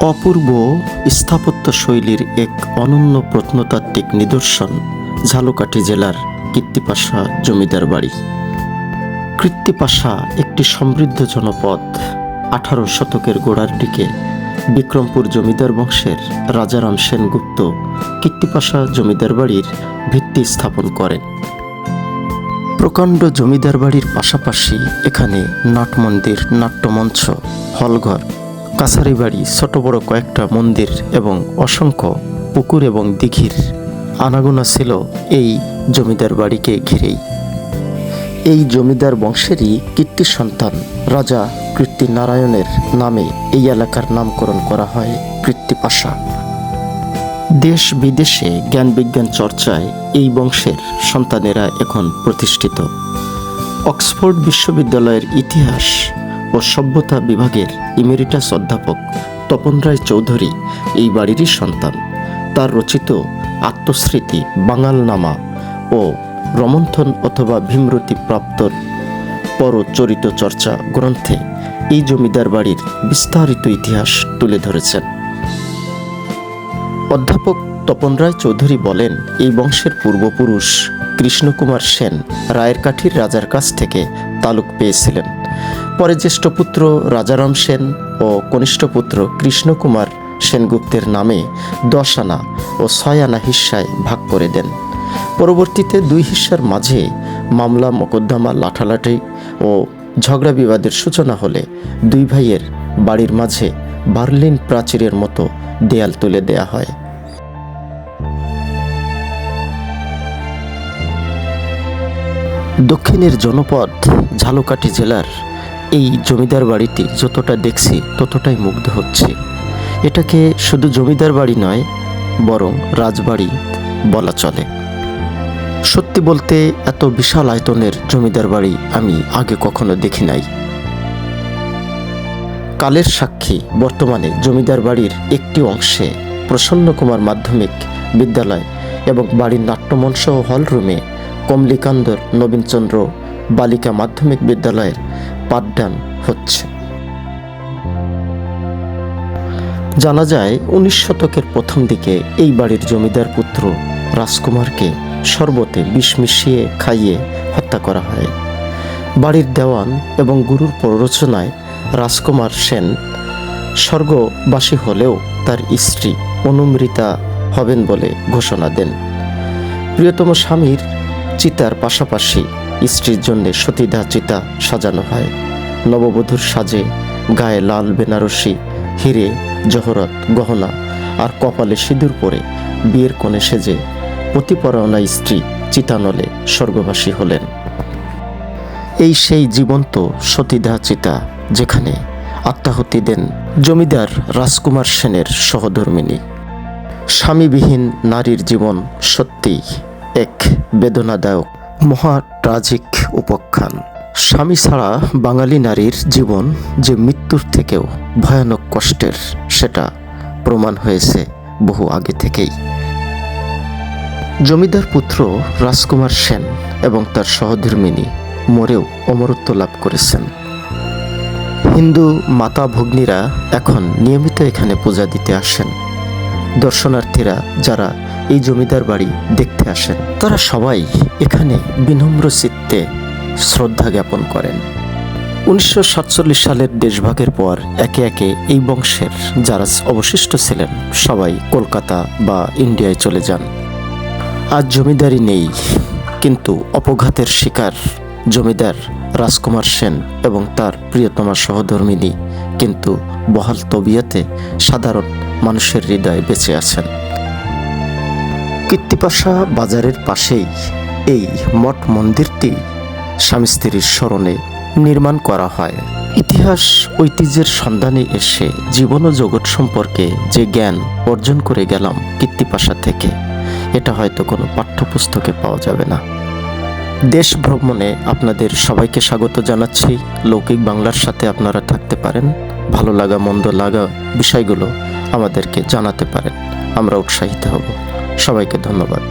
অপূর্ব স্থাপত্য শৈলীর এক অনন্য প্রত্নতাত্ত্বিক নিদর্শন ঝালকাঠি জেলার কৃত্তিপাশা জমিদার বাড়ি। কৃত্তিপাশা একটি সমৃদ্ধ জনপদ। 18 শতকের গোড়ার দিকে বিক্রমপুর জমিদার বংশের রাজারাম সেনগুপ্ত কৃত্তিপাশা জমিদার বাড়ির ভিত্তি স্থাপন করেন। প্রকাণ্ড জমিদার বাড়ির পাশাপাশি এখানে নাটমন্দির, নাট্যমঞ্চ, হলঘর, কাছারি বাড়ি, ছোট বড় কয়েকটা মন্দির এবং অসংখ্য পুকুর এবং দিঘির আনাগোনা ছিল এই জমিদার বাড়িকে ঘিরেই। এই জমিদার বংশেরই কীর্তি সন্তান রাজা কীর্তিনারায়ণের নামে এই এলাকার নামকরণ করা হয় কৃত্তিপাশা। দেশ বিদেশে জ্ঞান বিজ্ঞান চর্চায় এই বংশের সন্তানেরা এখন প্রতিষ্ঠিত। অক্সফোর্ড বিশ্ববিদ্যালয়ের ইতিহাস ও সভ্যতা বিভাগের ইমেরিটাস অধ্যাপক তপন রায় চৌধুরী এই বাড়িরই সন্তান। তার রচিত আত্মস্মৃতি, বাঙালনামা ও রমন্থন অথবা ভীমরতি প্রাপ্তর পরচরিত চর্চা গ্রন্থে এই জমিদার বাড়ির বিস্তারিত ইতিহাস তুলে ধরেছেন। অধ্যাপক তপন রায় চৌধুরী বলেন, এই বংশের পূর্বপুরুষ কৃষ্ণকুমার সেন রায়েরকাঠির রাজার কাছ থেকে তালুক পেয়েছিলেন। পরে জ্যেষ্ঠ পুত্র রাজারাম সেন ও কনিষ্ঠ পুত্র কৃষ্ণকুমার সেনগুপ্তের নামে 10 আনা ও 6 আনা হিস্সায় ভাগ করে দেন। পরবর্তীতে 2 হিস্সার মাঝে মামলা মোকদ্দমা, লাঠালাঠি ও ঝগড়া বিবাদের সূচনা হলে 2 ভাইয়ের বাড়ির মাঝে বার্লিন প্রাচীরের মতো দেয়াল তুলে দেয়া হয়। দক্ষিণের জনপদ ঝালকাঠি জেলার এই জমিদার বাড়িটি যতটা দেখছি ততটাই মুগ্ধ হচ্ছে। এটাকে শুধু জমিদার বাড়ি নয়, বরং রাজবাড়ি বলা চলে। সত্যি বলতে এত বিশাল আয়তনের জমিদার বাড়ি আমি আগে কখনো দেখি নাই। কালের সাক্ষী, বর্তমানে জমিদার বাড়ির একটি অংশে প্রসন্ন কুমার মাধ্যমিক বিদ্যালয় এবং বাড়ির নাট্যমঞ্চ ও হলরুমে কমলিকান্দর নবীনচন্দ্র বালিকা মাধ্যমিক বিদ্যালয়ের পাঠদান হচ্ছে। জানা যায় 19 শতকের প্রথম দিকে এই বাড়ির জমিদার পুত্র রাজকুমারকে শরবতে বিষ মিশিয়ে খাইয়ে হত্যা করা হয়। বাড়ির দেওয়ান এবং গুরুর প্ররোচনায় রাজকুমার সেন স্বর্গবাসী হলেও তার স্ত্রী অনুমৃতা হবেন বলে ঘোষণা দেন। প্রিয়তম স্বামীর চিতার পাশাপাশি স্ত্রীর জন্য সতীদাহ চিতা সাজানো হয়। নববধূর সাজে গায়ে লাল বেনারসি, হিরে জহরত গহনা আর কপালে সিঁদুর পরে বিয়ের কোণে সেজে পতিপরায়ণা স্ত্রী চিতানলে স্বর্গবাসী হলেন। এই সেই জীবন্ত সতীদাহ চিতা যেখানে আত্মাহুতি দেন জমিদার রাজকুমার সেনের সহধর্মিনী। স্বামীবিহীন নারীর জীবন সত্যিই এক বেদনাদায়ক, মহা ট্রাজিক উপাখ্যান। স্বামী ছাড়া বাঙালি নারীর জীবন যে মৃত্যুর থেকেও ভয়ানক কষ্টের, সেটা প্রমাণ হয়েছে বহু আগে থেকেই। জমিদার পুত্র রাজকুমার সেন এবং তার সহধর্মিনী মরেও অমরত্ব লাভ করেছেন। হিন্দু মাতা ভগ্নীরা এখন নিয়মিত এখানে পূজা দিতে আসেন। দর্শনার্থীরা যারা এই জমিদার বাড়ি দেখতে আসেন তারা সবাই এখানে বিনম্র চিত্তে শ্রদ্ধা জ্ঞাপন করেন। 1947 সালের দেশভাগের পর একে একে এই বংশের যারা অবশিষ্ট ছিলেন সবাই কলকাতা বা ইন্ডিয়ায় চলে যান। আজ জমিদারি নেই, কিন্তু অপঘাতের শিকার জমিদার রাজকুমার সেন এবং তার প্রিয়তমা সহধর্মিনী কিন্তু বহাল তবিয়তে সাধারণ মানুষের হৃদয়ে বেঁচে আছেন। কৃত্তিপাশা বাজারের পাশেই এই মঠ মন্দিরটি স্বামী স্ত্রীর স্মরণে নির্মাণ করা হয়। ইতিহাস ঐতিহ্যের সন্ধানে এসে জীবন ও জগৎ সম্পর্কে যে জ্ঞান অর্জন করে গেলাম কৃত্তিপাশা থেকে, এটা হয়তো কোনো পাঠ্যপুস্তকে পাওয়া যাবে না। দেশ ভ্রমণে আপনাদের সবাইকে স্বাগত জানাচ্ছি। লৌকিক বাংলার সাথে আপনারা থাকতে পারেন। ভালো লাগা মন্দ লাগা বিষয়গুলো আমাদেরকে জানাতে পারেন, আমরা উৎসাহিত হব। সবাইকে ধন্যবাদ।